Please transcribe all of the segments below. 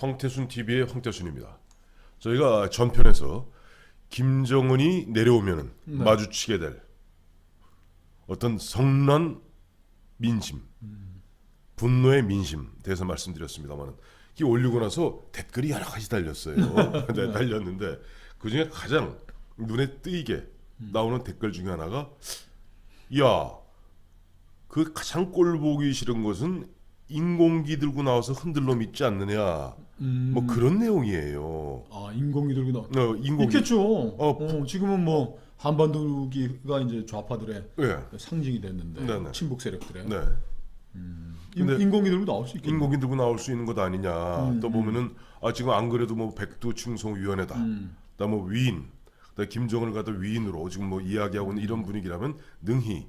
황태순 TV의 황태순입니다. 저희가 전편에서 김정은이 내려오면은 마주치게 될 어떤 성난 민심, 분노의 민심 대해서 말씀드렸습니다만, 이 올리고 나서 댓글이 여러 가지 달렸어요. 네, 달렸는데 그 중에 가장 눈에 띄게 나오는 댓글 중에 하나가, 야, 그 가장 꼴 보기 싫은 것은 인공기 들고 나와서 흔들놈 있지 않느냐, 뭐 그런 내용이에요. 아, 인공기 들고 나. 인공기. 있겠죠. 지금은 뭐 한반도기가 이제 좌파들의 네. 상징이 됐는데, 네네. 친북 세력들의. 네. 근데 인공기 들고 나올 수 있겠네. 인공기 들고 나올 수 있는 것 아니냐. 또 보면은 지금 안 그래도 뭐 백두 충성위원회다. 그다음 뭐 위인, 그다음 김정은을 갖다 위인으로 지금 뭐 이야기하고 있는 이런 분위기라면 능히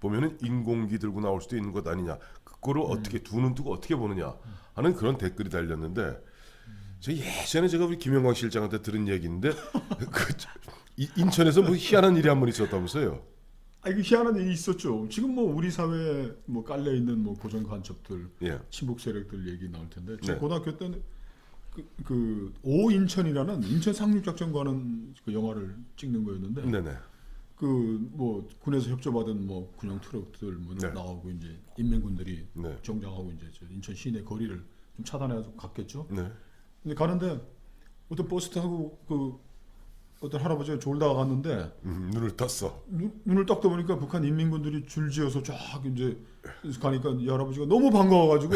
보면은 인공기 들고 나올 수도 있는 것 아니냐. 그거를 어떻게 두 눈 뜨고 어떻게 보느냐 하는 그런 댓글이 달렸는데, 예전에 제가 우리 김영광 실장한테 들은 얘기인데 인천에서 뭐 희한한 일이 한 번 있었다면서요. 이거 희한한 일이 있었죠. 지금 뭐 우리 사회에 뭐 깔려 있는 뭐 고정 간첩들, 예. 친북 세력들 얘기 나올 텐데, 제 네. 고등학교 때는 그 오인천이라는 인천 상륙작전과는 그 영화를 찍는 거였는데, 네네. 그 뭐 군에서 협조받은 뭐 군용 트럭들 뭐 네. 나오고 이제 인민군들이 네. 정장하고 이제 저 인천 시내 거리를 좀 차단해서 갔겠죠. 네. 근데 가는데 어떤 버스 타고 그 어떤 할아버지가 졸다가 갔는데, 눈을 떴어. 눈을 딱 떠보니까 북한 인민군들이 줄지어서 쫙 이제 가니까 이 할아버지가 너무 반가워가지고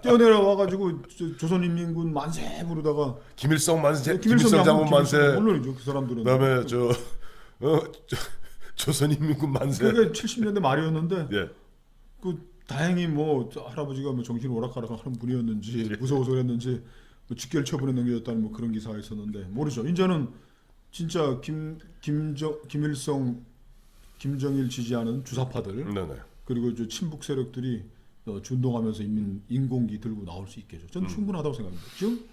뛰어내려와가지고 조선인민군 만세 부르다가, 김일성 만세, 김일성 장군 만세. 물론이죠, 그 사람들은. 그다음에 조선인민군 만세. 그게 70년대 말이었는데, 예. 그 다행히 뭐 할아버지가 뭐 정신 오락가락 하는 분이었는지 무서워서 그랬는지 뭐 직결 처분에 넘겨졌다는 뭐 그런 기사가 있었는데, 모르죠. 이제는 진짜 김일성, 김정일 지지하는 주사파들, 네네. 그리고 저 친북 세력들이 준동하면서 인공기 들고 나올 수 있겠죠. 저는 충분하다고 생각합니다. 지금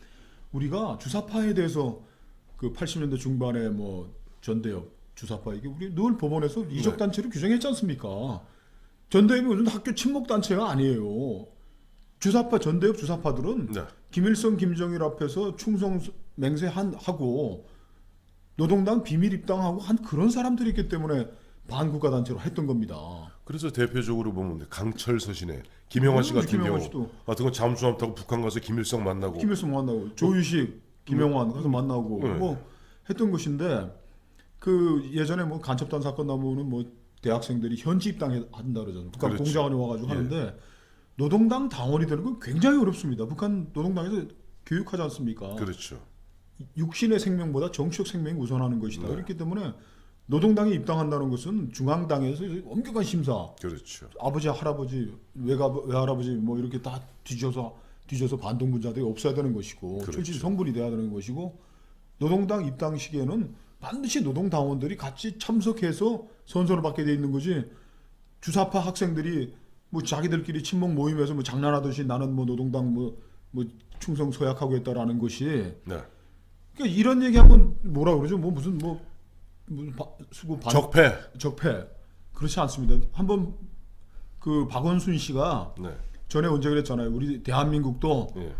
우리가 주사파에 대해서 그 80년대 중반에 뭐 전대협 주사파, 이게 우리 늘 법원에서 이적 단체로 규정했지 않습니까? 전대협이 무슨 학교 친목 단체가 아니에요. 주사파, 전대협 주사파들은 네. 김일성, 김정일 앞에서 충성 맹세하고 노동당 비밀 입당하고 한 그런 사람들이 있기 때문에 반국가 단체로 했던 겁니다. 그래서 대표적으로 보면 강철 서신에 김영하 씨 같은 김영하 경우 씨도. 같은 건 잠수함 타고 북한 가서 김일성 만나고. 김일성 만나고 조유식, 김영환 가서 만나고 네. 뭐 했던 것인데, 그 예전에 뭐 간첩단 사건 나오면 뭐 대학생들이 현지 입당한다 그러잖아요. 북한 그렇죠. 공작원이 와가지고 예. 하는데, 노동당 당원이 되는 건 굉장히 어렵습니다. 북한 노동당에서 교육하지 않습니까? 그렇죠. 육신의 생명보다 정치적 생명이 우선하는 것이다. 네. 그렇기 때문에 노동당에 입당한다는 것은 중앙당에서 엄격한 심사, 그렇죠. 아버지, 할아버지, 외할아버지 뭐 이렇게 다 뒤져서 반동분자들이 없어야 되는 것이고, 그렇죠. 출신 성분이 돼야 되는 것이고, 노동당 입당 시기에는 반드시 노동당원들이 같이 참석해서 선서를 받게 돼 있는 거지, 주사파 학생들이 뭐 자기들끼리 친목 모임에서 뭐 장난하듯이 나는 뭐 노동당 뭐 충성 서약하고 있다라는 것이, 네. 그러니까 이런 얘기하면 뭐라 그러죠? 뭐 무슨 수구 적폐 그렇지 않습니다. 한번 그 박원순 씨가 네. 전에 언제 그랬잖아요. 우리 대한민국도 예.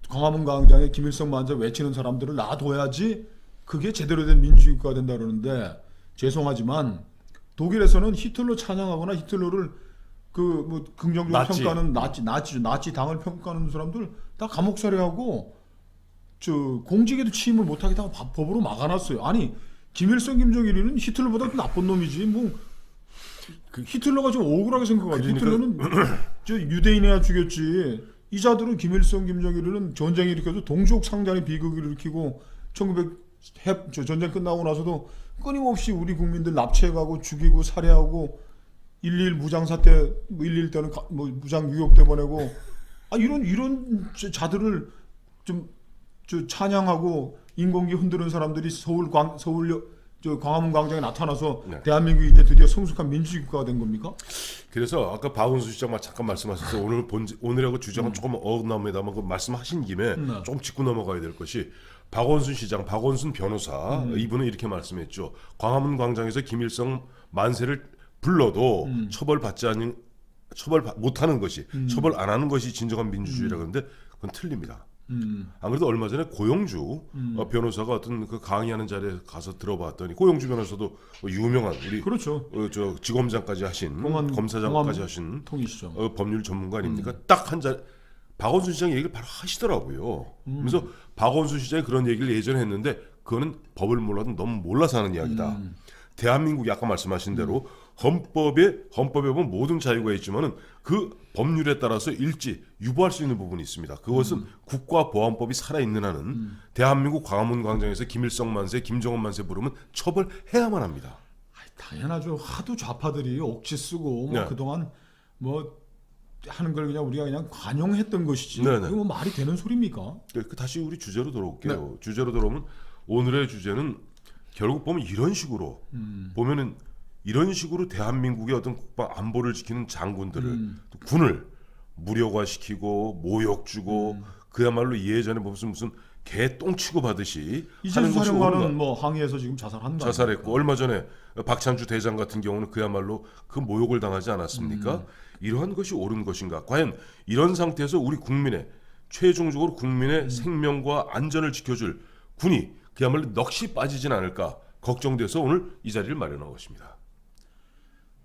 광화문 광장에 김일성 만세 외치는 사람들을 놔둬야지 그게 제대로 된 민주주의가 된다 그러는데, 죄송하지만 독일에서는 히틀러 찬양하거나 히틀러를 그 뭐 긍정적으로 나치. 평가하는 나치 당을 평가하는 사람들 다 감옥살이하고 저 공직에도 취임을 못하게 다 법으로 막아놨어요. 아니, 김일성, 김정일이는 히틀러보다 더 나쁜 놈이지. 뭐 그 히틀러가 좀 억울하게 생각하죠. 그러니까 히틀러는 저 유대인이나 죽였지. 이자들은 김일성, 김정일은 전쟁 일으켜서 동족 상잔의 비극을 일으키고 1900 전쟁 끝나고 나서도 끊임없이 우리 국민들 납치해가고 죽이고 살해하고 1.1 무장 사태, 1.1 때는 뭐 무장 유역대 보내고, 이런 자들을 좀 찬양하고 인공기 흔드는 사람들이 서울 광화문 광장에 나타나서 네. 대한민국이 이제 드디어 성숙한 민주주의 국가가 된 겁니까? 그래서 아까 박원순 시장 잠깐 말씀하셔서 오늘하고 주장은 조금 어긋납니다만 그 말씀하신 김에 조금 짚고 넘어가야 될 것이, 박원순 시장, 박원순 변호사 이분은 이렇게 말씀했죠. 광화문 광장에서 김일성 만세를 불러도 처벌 못하는 것이, 처벌 안 하는 것이 진정한 민주주의라 그러는데, 그건 틀립니다. 음. 안 그래도 얼마 전에 고영주 변호사가 어떤 그 강의하는 자리에 가서 들어봤더니 고영주 변호사도 유명한 우리 그렇죠. 저 지검장까지 하신 검사장까지 하신 통이시죠. 법률 전문가 아닙니까? 딱 한 자리 박원순 시장 얘기를 바로 하시더라고요. 그래서 박원순 시장이 그런 얘기를 예전에 했는데 그거는 법을 몰라도 너무 몰라서 하는 이야기다. 대한민국이 아까 말씀하신 대로 헌법에 보면 모든 자유가 있지만은 그 법률에 따라서 일지 유보할 수 있는 부분이 있습니다. 그것은 국가보안법이 살아있는 한은 대한민국 광화문 광장에서 김일성 만세, 김정은 만세 부르면 처벌해야만 합니다. 당연하죠. 하도 좌파들이 억지 쓰고 뭐 네. 그동안 뭐 하는 걸 그냥 우리가 그냥 관용했던 것이지. 네네. 그게 뭐 말이 되는 소리입니까? 다시 우리 주제로 돌아올게요. 네. 주제로 돌아오면 오늘의 주제는 결국 보면 이런 식으로 보면은 이런 식으로 대한민국의 어떤 국방 안보를 지키는 장군들을 또 군을 무력화시키고 모욕 주고 그야말로 예전에 무슨 개 똥 취급 하듯이 하는 이재수 것이 사령관은 옳은가? 뭐 항해에서 지금 자살한 거 자살했고 얼마 전에 박찬주 대장 같은 경우는 그야말로 그 모욕을 당하지 않았습니까? 이러한 것이 옳은 것인가? 과연 이런 상태에서 우리 국민의 최종적으로 국민의 생명과 안전을 지켜줄 군이 그야말로 넋이 빠지진 않을까 걱정돼서 오늘 이 자리를 마련한 것입니다.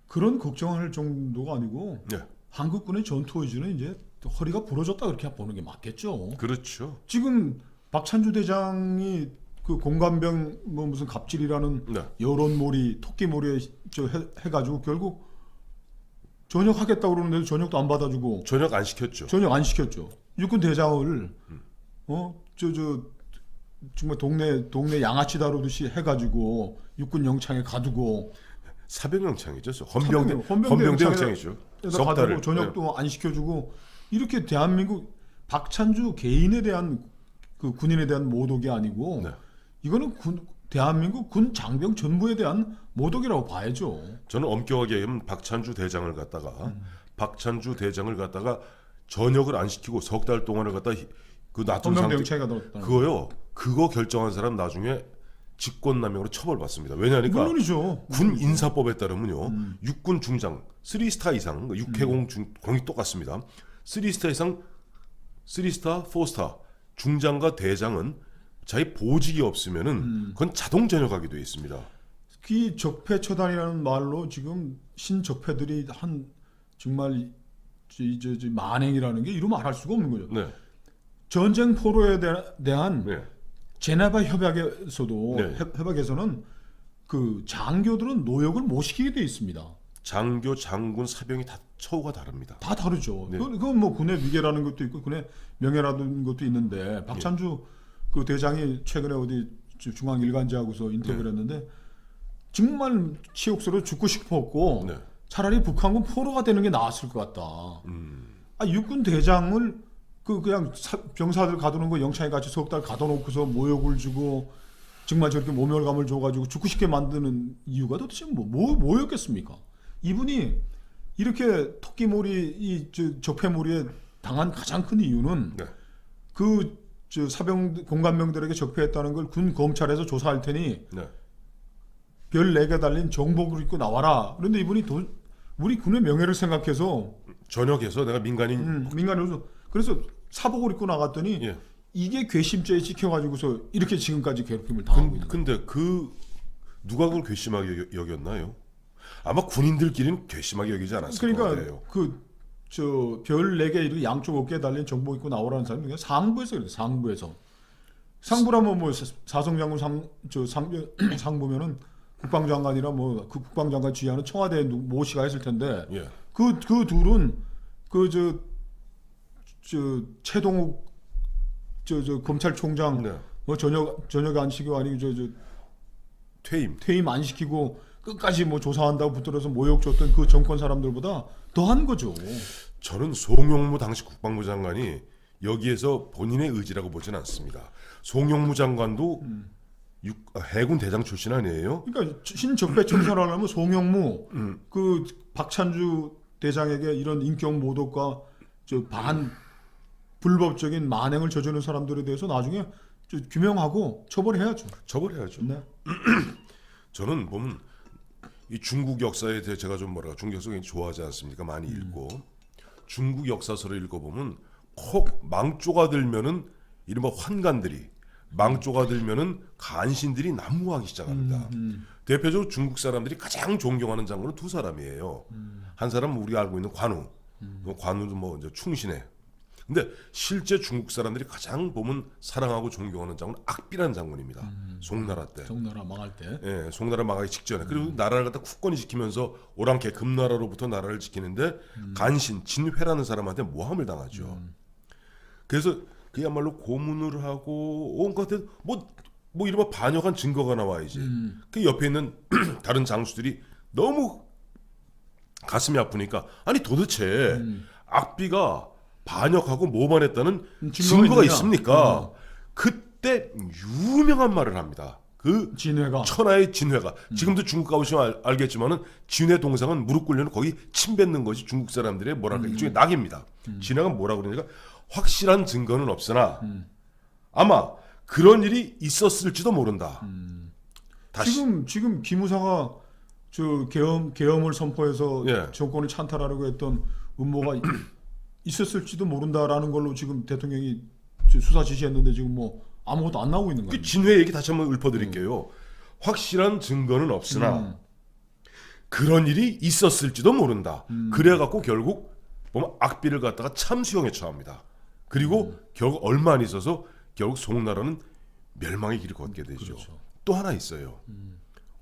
그런 걱정할 정도가 아니고 네, 한국군의 전투 의지는 이제 허리가 부러졌다 그렇게 보는 게 맞겠죠. 그렇죠. 지금 박찬주 대장이 그 공관병 뭐 무슨 갑질이라는 네, 여론몰이 토끼몰이에 해가지고 결국 전역하겠다고 그러는데도 전역도 안 받아주고 전역 안 시켰죠. 전역 안 시켰죠. 육군 대장을 정말 동네 양아치 다루듯이 해가지고 육군 영창에 가두고 사병영창이죠. 헌병대 헌병대 영창이죠. 석 가두고 달을. 전역도 안 시켜주고 이렇게 대한민국 박찬주 개인에 대한 그 군인에 대한 모독이 아니고 네. 이거는 대한민국 군 장병 전부에 대한 모독이라고 봐야죠. 저는 엄격하게 얘기하면 박찬주 대장을 갖다가 전역을 안 시키고 석 달 동안을 갖다 그 놔둔 헌병대 상태 영창에 가뒀다. 그거 결정한 사람 나중에 직권남용으로 처벌받습니다. 왜냐하니까 물론이죠. 군 인사법에 따르면요 육군 중장 3스타 이상 6해공 공이 똑같습니다. 3스타 이상 3스타 4스타 중장과 대장은 자기 보직이 없으면은 그건 자동 전역하게 되어 있습니다. 이 적폐처단이라는 말로 지금 신적폐들이 한 정말 만행이라는 게 이루 말할 수가 없는 거죠. 네, 전쟁 포로에 대한 네, 제네바 협약에서도 네. 협약에서는 그 장교들은 노역을 못 시키게 돼 있습니다. 장교, 장군, 사병이 다 처우가 다릅니다. 다 다르죠. 네. 그건 뭐 군의 위계라는 것도 있고 군의 명예라는 것도 있는데 박찬주 그 대장이 최근에 어디 중앙 일간지하고서 인터뷰를 했는데 정말 치욕스러워 죽고 싶었고 네. 차라리 북한군 포로가 되는 게 나았을 것 같다. 육군 대장을 그냥 병사들 가두는 거 영창에 같이 석 달 가둬놓고서 모욕을 주고 정말 저렇게 모멸감을 줘가지고 죽고 싶게 만드는 이유가 도대체 뭐였겠습니까? 이분이 이렇게 토끼몰이 적폐몰이에 당한 가장 큰 이유는 네. 사병 공관병들에게 적폐했다는 걸 군 검찰에서 조사할 테니 네. 별 4개 달린 정복을 입고 나와라. 그런데 이분이 우리 군의 명예를 생각해서 전역해서 내가 민간인 민간으로서 그래서 사복을 입고 나갔더니 예. 이게 괘씸죄에 찍혀가지고서 이렇게 지금까지 괴롭힘을 당하고 있는. 근데 누가 그걸 괘씸하게 여겼나요? 아마 군인들끼리는 괘씸하게 여기지 않았을 것 같아요. 별 4개 이렇게 양쪽 어깨에 달린 정복 입고 나오라는 사람이 그냥 상부에서 그래요. 상부라면 뭐 사성장군 상부면은 국방장관이나 뭐 그 국방장관 지휘하는 청와대 모시가 했을 텐데 예. 그 둘은 최동욱 검찰총장 네. 뭐 전역 안 시키고 아니고 퇴임 안 시키고 끝까지 뭐 조사한다고 붙들어서 모욕 줬던 그 정권 사람들보다 더한 거죠. 저는 송영무 당시 국방부 장관이 여기에서 본인의 의지라고 보지는 않습니다. 송영무 장관도 해군 대장 출신 아니에요? 그러니까 신적폐 청산을 하면 송영무 그 박찬주 대장에게 이런 인격 모독과 불법적인 만행을 저지르는 사람들에 대해서 나중에 규명하고 처벌해야죠. 처벌해야죠. 네. 저는 보면 이 중국 역사에 대해 제가 좀 중국 역사 좋아하지 않습니까? 많이 읽고 중국 역사서를 읽어보면 혹 망조가 들면은 이른바 환관들이 망조가 들면은 간신들이 난무하기 시작합니다. 대표적으로 중국 사람들이 가장 존경하는 장군은 두 사람이에요. 한 사람은 우리가 알고 있는 관우. 관우는 뭐 이제 충신해. 근데 실제 중국 사람들이 가장 보면 사랑하고 존경하는 장군은 악비라는 장군입니다. 송나라 때. 송나라 망할 때. 예, 송나라 망하기 직전에. 그리고 나라를 갖다 굳건히 지키면서 오랑캐 금나라로부터 나라를 지키는데 간신 진회라는 사람한테 모함을 당하죠. 그래서 그야말로 고문을 하고 온 것 같아 뭐 이른바 반역한 증거가 나와야지. 그 옆에 있는 다른 장수들이 너무 가슴이 아프니까 아니 도대체 악비가 반역하고 모반했다는 증거가 있느냐? 있습니까? 그때 유명한 말을 합니다. 그 진회가 천하의 진회가 지금도 중국 가보시면 알겠지만은 진회 동상은 무릎 꿇려는 거기 침 뱉는 것이 중국 사람들의 뭐랄까 일종의 낙입니다. 진회가 뭐라 그러니까 확실한 증거는 없으나 아마 그런 일이 있었을지도 모른다. 다시 지금 기무사가 저 계엄을 선포해서 예. 정권을 찬탈하려고 했던 음모가 있었을지도 모른다라는 걸로 지금 대통령이 수사 지시했는데 지금 뭐 아무것도 안 나오고 있는 그 거예요. 진회 얘기 다시 한번 읊어드릴게요. 확실한 증거는 없으나 그런 일이 있었을지도 모른다. 그래갖고 결국 보면 악비를 갖다가 참수형에 처합니다. 그리고 결국 얼마 안 있어서 결국 송나라는 멸망의 길을 걷게 되죠. 그렇죠. 또 하나 있어요.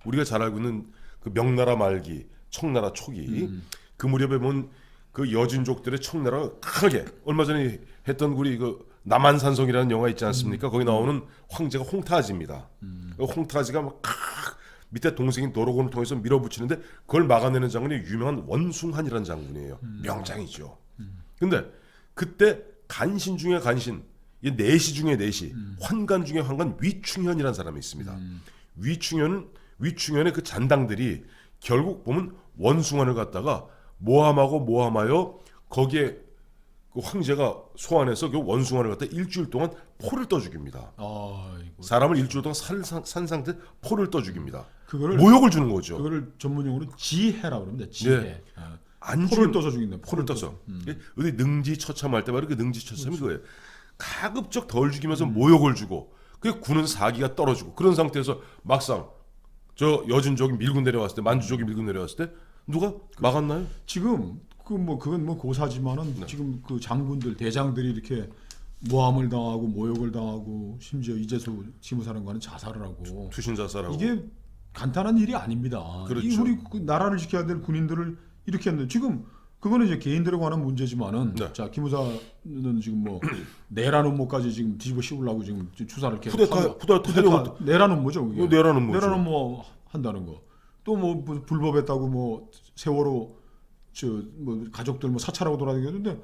우리가 잘 알고 있는 그 명나라 말기, 청나라 초기 그 무렵에 보면 그 여진족들의 청나라가 크게 얼마 전에 했던 우리 그 남한산성이라는 영화 있지 않습니까? 거기 나오는 황제가 홍타지입니다. 그 홍타지가 막 밑에 동생인 노로곤을 통해서 밀어붙이는데 그걸 막아내는 장군이 유명한 원숭한이라는 장군이에요. 명장이죠. 근데 그때 간신 중에 간신, 이 내시 중에 내시, 환관 중에 환관 위충현이라는 사람이 있습니다. 위충현의 그 잔당들이 결국 보면 원숭한을 갖다가 모함하여 거기에 그 황제가 소환해서 그 원숭아를 갖다 일주일 동안 포를 떠 죽입니다. 아이고. 사람을 일주일 동안 산 상태 포를 떠 죽입니다. 그거를 모욕을 주는 거죠. 그거를 전문용어로 지혜라고 그럽니다. 지혜. 네. 아, 안 포를 죽인 떠서 죽인다. 포를 떠서. 어디 능지처참할 때 바로 그 능지처참이 그거예요. 가급적 덜 죽이면서 모욕을 주고 그 군은 사기가 떨어지고 그런 상태에서 막상 저 여진족이 밀고 내려왔을 때 만주족이 밀고 내려왔을 때 누가 막았나요? 지금 그건 뭐 고사지만은 지금 그 장군들 대장들이 이렇게 모함을 당하고 모욕을 당하고 심지어 이재수 지무사령관은 자살을 하고 투신자살하고 이게 간단한 일이 아닙니다. 그렇죠. 이 우리 그 나라를 지켜야 될 군인들을 이렇게 했는데 지금 그거는 이제 개인들에 관한 문제지만은 네. 자 기무사는 지금 뭐 내란 음모까지 지금 뒤집어 씌우려고 지금 수사를 계속 쿠데타 내란 음모죠. 그게. 내란 음모죠. 내란 음모 한다는 거. 또 뭐 불법했다고 뭐 세월호 저 뭐 가족들 뭐 사찰하고 돌아다녔는데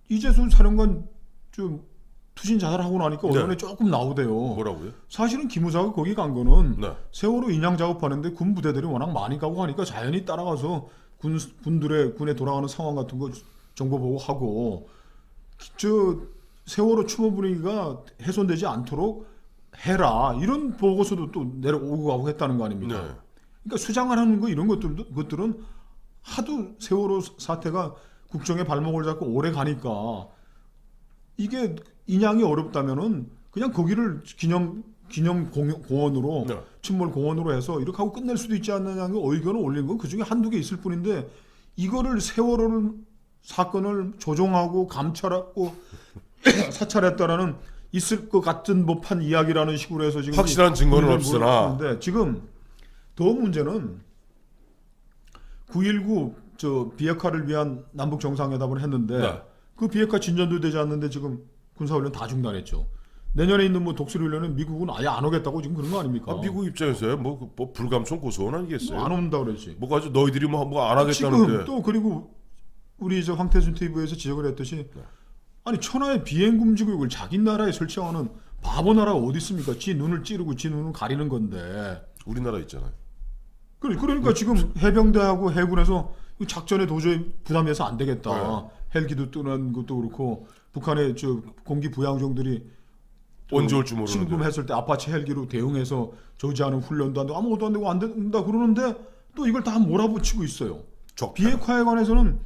이재수 사령관 좀 투신 자살하고 나니까 네. 언론에 조금 나오대요. 뭐라고요? 사실은 기무사가 거기 간 거는 네. 세월호 인양 작업하는데 군 부대들이 워낙 많이 가고 하니까 자연히 따라가서 군에 돌아가는 상황 같은 거 정보 보고 하고 저 세월호 추모 분위기가 훼손되지 않도록 해라 이런 보고서도 또 내려오고 가고 했다는 거 아닙니까? 네. 그러니까 수장을 하는 거 이런 것들은 하도 세월호 사태가 국정에 발목을 잡고 오래 가니까 이게 인양이 어렵다면은 그냥 거기를 기념 공원으로 네. 침몰 공원으로 해서 이렇게 하고 끝낼 수도 있지 않느냐는 의견을 올린 건 그중에 한두 개 있을 뿐인데 이거를 세월호를 사건을 조종하고 감찰하고 사찰했다라는 있을 것 같은 법한 이야기라는 식으로 해서 지금 확실한 증거는 없으나 근데 지금 더 문제는 9.19 저 비핵화를 위한 남북 정상회담을 했는데 네. 그 비핵화 진전도 되지 않는데 지금 군사훈련 다 중단했죠. 내년에 있는 뭐 독수리훈련은 미국은 아예 안 오겠다고 지금 그런 거 아닙니까? 미국 입장에서야 뭐 불감성 고소는 아니겠어요? 안 온다 그랬지. 뭐가 아주 너희들이 뭐 안 하겠다는데 지금 또 그리고 우리 저 황태순 TV에서 지적을 했듯이 아니 천하의 비행 금지 구역을 자기 나라에 설치하는 바보 나라가 어디 있습니까? 지 눈을 찌르고 지 눈을 가리는 건데. 우리나라 있잖아요. 그러니까 지금 해병대하고 해군에서 작전에 도저히 부담해서 안 되겠다. 헬기도 뜨는 것도 그렇고 북한의 저 공기 부양종들이 언제 올지 모르는데. 침공했을 때 아파치 헬기로 대응해서 저지하는 훈련도 안 되고 아무것도 안 되고 안 된다 그러는데 또 이걸 다 몰아붙이고 있어요. 비핵화에 관해서는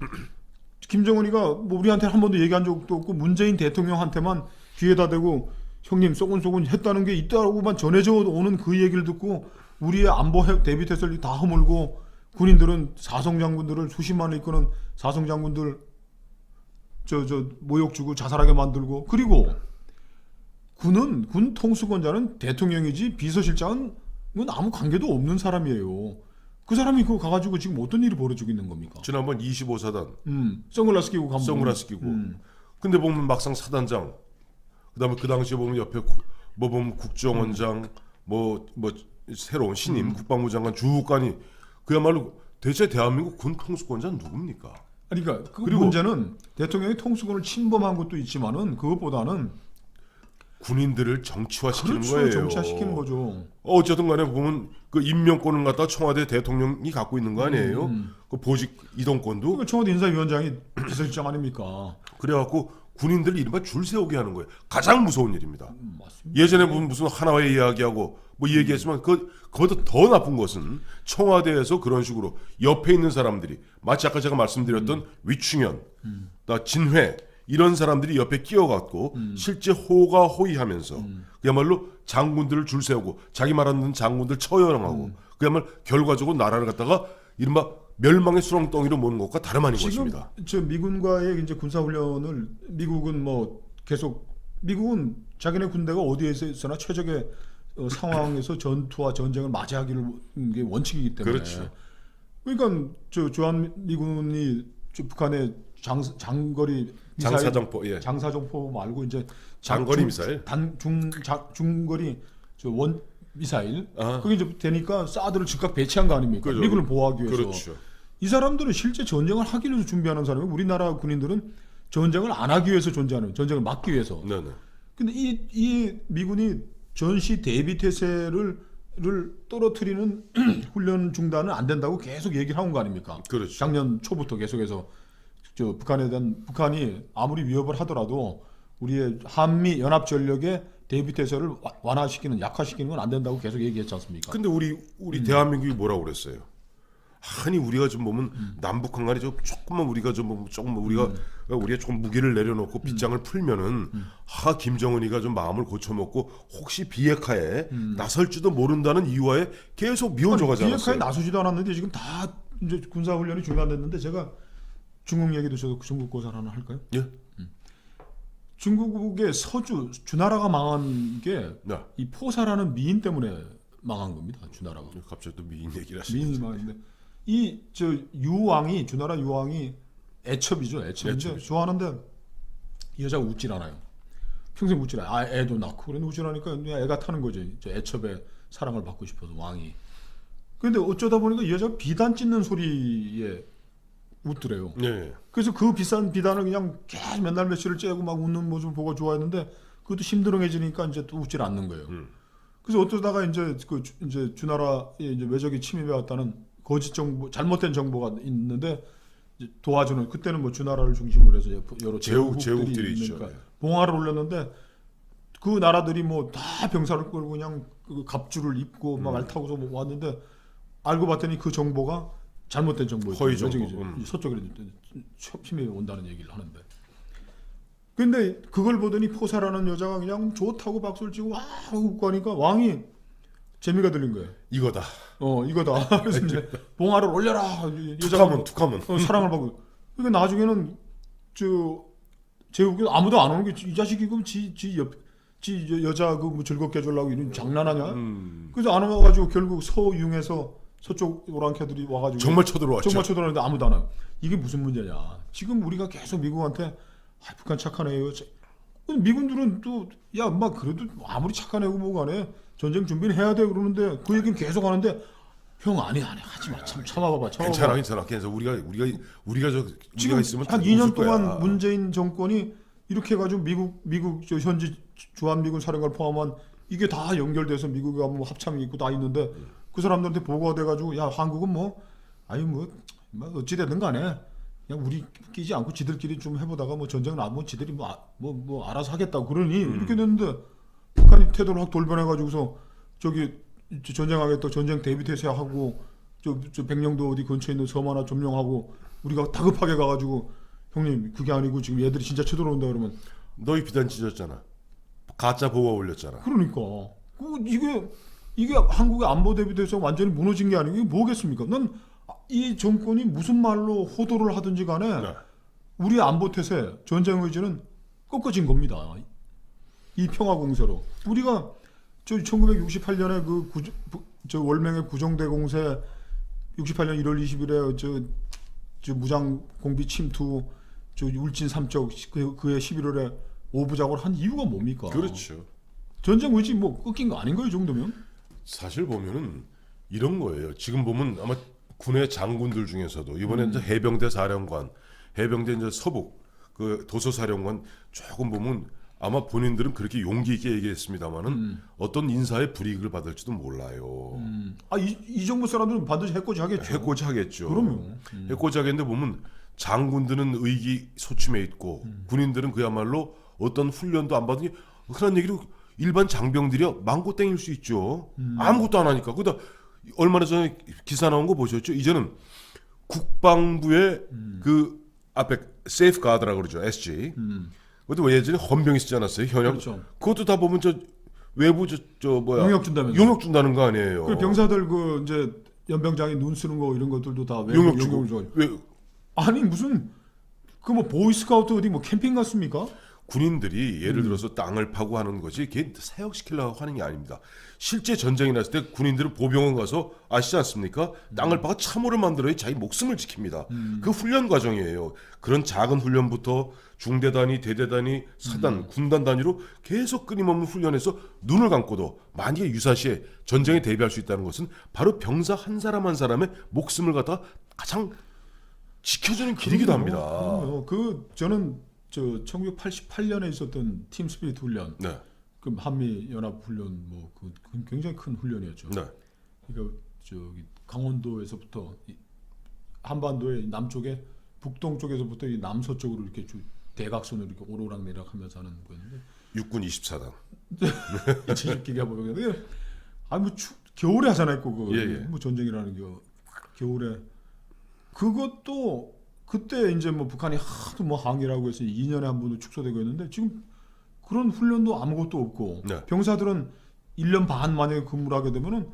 김정은이가 뭐 우리한테 한 번도 얘기한 적도 없고 문재인 대통령한테만 귀에다 대고 형님 쏘곤쏘곤 했다는 게 있다고만 전해져 오는 그 얘기를 듣고 우리의 안보 대비 태세를 다 허물고 군인들은 사성장군들을 수십만을 이끄는 사성장군들 저 모욕 주고 자살하게 만들고 그리고 군 통수권자는 대통령이지 비서실장은 아무 관계도 없는 사람이에요. 그 사람이 그거 가가지고 지금 어떤 일이 벌어지고 있는 겁니까? 지난번 25사단 선글라스 끼고 가면 선글라스 끼고 근데 보면 막상 사단장 그다음에 그 당시에 보면 옆에 뭐 보면 국정원장 뭐 새로운 신임 국방부 장관 주무관이 그야말로 대체 대한민국 군 통수권자는 누굽니까? 그러니까 그 그리고 문제는 대통령이 통수권을 침범한 것도 있지만은 그것보다는 군인들을 정치화시키는 그렇죠. 거예요. 정치화시키는 거죠. 어쨌든 간에 보면 그 임명권을 갖다 청와대 대통령이 갖고 있는 거 아니에요? 그 보직 이동권도 그러니까 청와대 인사위원장이 비서실장 아닙니까? 그래갖고 군인들 이른바 줄 세우게 하는 거예요. 가장 무서운 일입니다. 맞습니다. 예전에 보면 무슨 하나회 이야기하고 뭐 얘기했지만 그것도 더 나쁜 것은 청와대에서 그런 식으로 옆에 있는 사람들이 마치 아까 제가 말씀드렸던 위충현, 나 진회 이런 사람들이 옆에 끼어갖고 실제 호가호위하면서 그야말로 장군들을 줄 세우고 자기 말하는 장군들 처형하고 그야말로 결과적으로 나라를 갖다가 이른바 멸망의 수렁덩이로 모는 것과 다름 아닌 것입니다. 저 미군과의 이제 군사훈련을 미국은 뭐 계속 미국은 자기네 군대가 어디에서나 최적의 상황에서 전투와 전쟁을 맞이하기를 게 원칙이기 때문에 그렇죠. 그러니까 저 주한 미군이 저 북한의 장거리 미사일, 장사정포, 예. 장사정포 말고 이제 장거리 미사일, 중거리 저 원 미사일 아. 그게 이제 되니까 사드를 즉각 배치한 거 아닙니까? 그죠. 미군을 보호하기 위해서. 그렇죠. 이 사람들은 실제 전쟁을 하기 위해서 준비하는 사람이고 우리나라 군인들은 전쟁을 안 하기 위해서 존재하는 전쟁을 막기 위해서. 네네. 근데 이 미군이 전시 대비 태세를 떨어뜨리는 훈련 중단은 안 된다고 계속 얘기를 하는 거 아닙니까? 그렇죠. 작년 초부터 계속해서 저 북한이 아무리 위협을 하더라도 우리의 한미 연합 전력의 대비 태세를 완화시키는 약화시키는 건 안 된다고 계속 얘기했지 않습니까? 근데 우리 대한민국이 뭐라고 그랬어요? 아니 우리가 좀 보면 남북한 간에 조금만 우리가 우리가 조금 무게를 내려놓고 빗장을 풀면은 김정은이가 좀 마음을 고쳐먹고 혹시 비핵화에 나설지도 모른다는 이유와에 계속 미워져가지 않았어요. 비핵화에 나서지도 않았는데 지금 다 이제 군사 훈련이 중단됐는데 제가 중국 얘기도 저도 중국 고사 하나 할까요? 예? 중국의 서주 주나라가 망한 게 이 네. 포사라는 미인 때문에 망한 겁니다. 주나라가. 갑자기 또 미인 얘기를 하시네. 미인이 망했는데 이 저 유왕이 주나라 유왕이 애첩이죠. 애첩인데 좋아하는데 이 여자가 웃질 않아요. 평생 웃질 않아요. 애도 낳고 그런데 웃질 않으니까 그냥 애가 타는 거지. 저 애첩의 사랑을 받고 싶어서 왕이. 그런데 어쩌다 보니까 이 여자가 비단 찢는 소리에 웃더래요. 네. 그래서 그 비싼 비단을 그냥 계속 맨날 며칠을 째고 막 웃는 모습을 보고 좋아했는데 그것도 심드렁해지니까 이제 또 웃질 않는 거예요. 그래서 어쩌다가 이제 이제 주나라에 이제 외적이 침입해 왔다는 거짓 정보, 잘못된 정보가 있는데 이제 도와주는 그때는 뭐 주나라를 중심으로 해서 여러 제국들이 있죠. 있으니까 봉화를 올렸는데 그 나라들이 뭐 다 병사를 끌고 그냥 그 갑주를 입고 막 말 타고서 뭐 왔는데 알고 봤더니 그 정보가 잘못된 정보였죠. 허위 정보. 서쪽으로 침입해 온다는 얘기를 하는데. 근데 그걸 보더니 포사라는 여자가 그냥 좋다고 박수를 치고 와 웃고 하니까 왕이 재미가 들린 거예요. 이거다. 이거다. 그래서 이제 봉화를 올려라. 툭하면. 사랑을 받고. 그러니까 나중에는 저 제국에 아무도 안 오는 게 이 자식이 그럼 지 여자 그 뭐 즐겁게 해주려고 이런 장난하냐? 그래서 안 와가지고 결국 서융에서 서쪽 오랑캐들이 와가지고 정말 쳐들어왔죠. 정말 쳐들어왔는데 아무도 안 와요. 이게 무슨 문제냐? 지금 우리가 계속 미국한테 북한 착하네요. 미군들은 또 야, 막 그래도 아무리 착하네고 뭐가네 전쟁 준비는 해야 돼 그러는데 그 얘기는 계속 하는데 형 아니 하지 마. 참아봐봐. 괜찮아. 우리가 지금 있으면 한 웃을 2년 거야. 동안 문재인 정권이 이렇게 해가지고 미국 저 현지 주한미군 사령관을 포함한 이게 다 연결돼서 미국이 뭐 합참이 있고 다 있는데 그 사람들한테 보고가 돼가지고 야 한국은 뭐 어찌 되든 간에 그냥 우리 끼지 않고 지들끼리 좀 해보다가 뭐 전쟁은 뭐 지들이 뭐 알아서 하겠다고 그러니 이렇게 됐는데 북한이 태도를 확 돌변해가지고서 저기 전쟁하겠다 전쟁 대비 태세하고 저 백령도 어디 근처에 있는 섬 하나 점령하고 우리가 다급하게 가가지고 형님 그게 아니고 지금 얘들이 진짜 쳐들어온다 그러면 너희 비단 찢었잖아. 가짜 보고 올렸잖아. 그러니까 이게 한국의 안보 대비돼서 완전히 무너진 게 아니고 이게 뭐겠습니까? 난 이 정권이 무슨 말로 호도를 하든지 간에 네. 우리 안보 태세, 전쟁 의지는 꺾어진 겁니다. 이 평화 공세로 우리가 저 1968년에 저 월명의 구정대 공세 68년 1월 20일에 저 무장 공비 침투 저 울진 삼척 그해 11월에 오부작을 한 이유가 뭡니까? 그렇죠. 전쟁 의지 뭐 꺾인 거 아닌가요, 이 정도면? 사실 보면은 이런 거예요. 지금 보면 아마 군의 장군들 중에서도 이번에 이제 해병대 사령관, 해병대 이제 서북 그 도서사령관 조금 보면 아마 본인들은 그렇게 용기 있게 얘기했습니다만은 어떤 인사의 불이익을 받을지도 몰라요. 이 정부 사람들은 반드시 해코지 하겠죠. 해코지 하겠죠. 그럼요. 해코지 하겠는데 보면 장군들은 의기소침해 있고 군인들은 그야말로 어떤 훈련도 안 받으니 흔한 얘기로 일반 장병들이야 망고 땡일 수 있죠. 아무것도 안 하니까. 그러다 얼마나 전에 기사 나온 거 보셨죠? 이제는 국방부의 그 앞에 세이프가드라고 그러죠. SG. 그것도 왜 예전에 헌병이 쓰지 않았어요? 현역. 그렇죠. 그것도 다 보면 저 외부 저 뭐야 용역 준다면서. 용역 준다는 거 아니에요? 그 병사들 그 이제 연병장에 눈 쓰는 거 이런 것들도 다 용역 주고. 용역을 줘요. 왜 아니 무슨 그 뭐 보이스카우트 어디 뭐 캠핑 갔습니까? 군인들이 예를 들어서 땅을 파고 하는 것이 걔 사역시키려고 하는 게 아닙니다. 실제 전쟁이 났을 때 군인들은 보병원 가서 아시지 않습니까? 땅을 파고 참호를 만들어야 자기 목숨을 지킵니다. 그 훈련 과정이에요. 그런 작은 훈련부터 중대 단위, 대대 단위, 사단, 군단 단위로 계속 끊임없는 훈련에서 눈을 감고도 만약에 유사시에 전쟁에 대비할 수 있다는 것은 바로 병사 한 사람 한 사람의 목숨을 갖다 가장 지켜주는 길이기도 합니다. 그럼요. 그 저는 저 1988년에 있었던 팀 스피릿 훈련, 네, 그 한미 연합 훈련 그 굉장히 큰 훈련이었죠. 네, 그러니까 저기 강원도에서부터 한반도의 남쪽에 북동쪽에서부터 이 남서쪽으로 이렇게 대각선으로 이렇게 오르락 내리락하면서 하는 거였는데 육군 24단. 제주기가 보였는데 아뭐 겨울에 하잖아요, 그거. 예, 예. 뭐 전쟁이라는 게 겨울에 그것도 그때 이제 뭐 북한이 하도 뭐 항의라고 해서 2년에 한 번도 축소되고 있는데 지금 그런 훈련도 아무것도 없고 네. 병사들은 1년 반 만약에 근무를 하게 되면은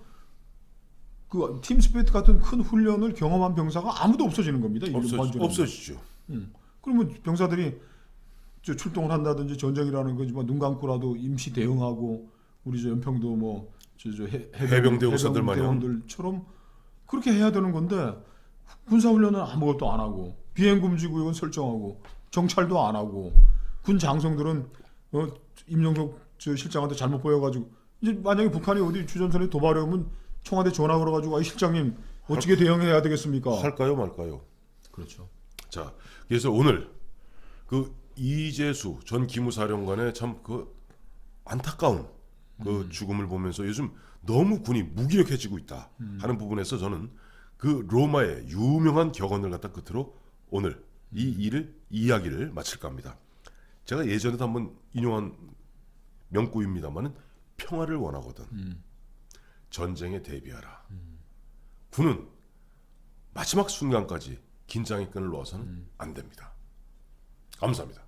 그 팀 스피릿 같은 큰 훈련을 경험한 병사가 아무도 없어지는 겁니다. 1년 반 전에. 없어지죠. 그러면 병사들이 저 출동을 한다든지 전쟁이라는 거지 눈 감고라도 임시 대응하고 우리 저 연평도 뭐 해병대 의사들 마냥 대원들처럼 그렇게 해야 되는 건데 군사 훈련은 아무것도 안 하고 비행 금지 구역은 설정하고 정찰도 안 하고 군 장성들은 임종석 저 실장한테 잘못 보여가지고 이제 만약에 북한이 어디 주전선에 도발하면 청와대 전화 걸어가지고 실장님 어떻게 대응해야 되겠습니까? 할까요 말까요? 그렇죠. 자, 그래서 오늘 그 이재수 전 기무사령관의 참 그 안타까운 그 죽음을 보면서 요즘 너무 군이 무기력해지고 있다 하는 부분에서 저는 그 로마의 유명한 격언을 갖다 끝으로 오늘 이 이야기를 마칠까 합니다. 제가 예전에도 한번 인용한 명구입니다만은 평화를 원하거든 전쟁에 대비하라. 군은 마지막 순간까지 긴장의 끈을 놓아서는 안 됩니다. 감사합니다.